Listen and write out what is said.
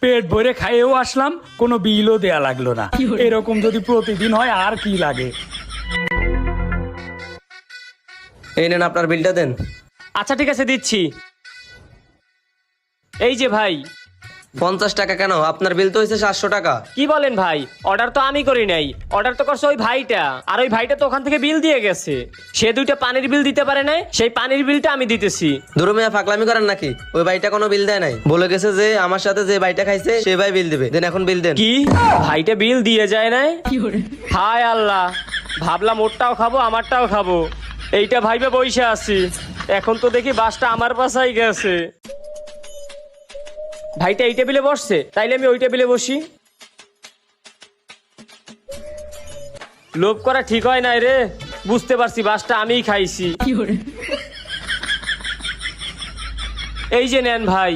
পেট ভরে খাইয়েও আসলাম, কোনো বিলও দেয়া লাগলো না। এরকম যদি প্রতিদিন হয় আর কি লাগে। এই নেন আপনার বিলটা দেন। আচ্ছা ঠিক আছে দিচ্ছি। এই যে ভাই। 50 টাকা কেন? আপনার বিল তো হয়েছে 700 টাকা। কি বলেন ভাই? অর্ডার তো আমি করি নাই, অর্ডার তো করছে ওই ভাইটা। আর ওই ভাইটা তো ওখান থেকে বিল দিয়ে গেছে। সে 2টা পানির বিল দিতে পারে নাই, সেই পানির বিলটা আমি দিতেছি। ধরো মিয়া ফাকলামি করেন নাকি? ওই ভাইটা কোনো বিল দেয় নাই, বলে গেছে যে আমার সাথে যে ভাইটা খাইছে সে ভাই বিল দিবে। দেন এখন বিল দেন। কি ভাইটা বিল দিয়ে যায় নাই? হায় আল্লাহ, ভাবলাম ওরটাও খাবো আমারটাও খাবো, এইটা ভাইবে বইসে আছি। এখন তো দেখি বাসটা আমার পাশাই গেছে। ভাইটা এই টেবিলে বসছে, তাইলে আমি ওই টেবিলে বসি। লোভ করা ঠিক হয় নাই রে, বুঝতে পারছি বাসটা আমিই খাইছি। এই যে নেন ভাই।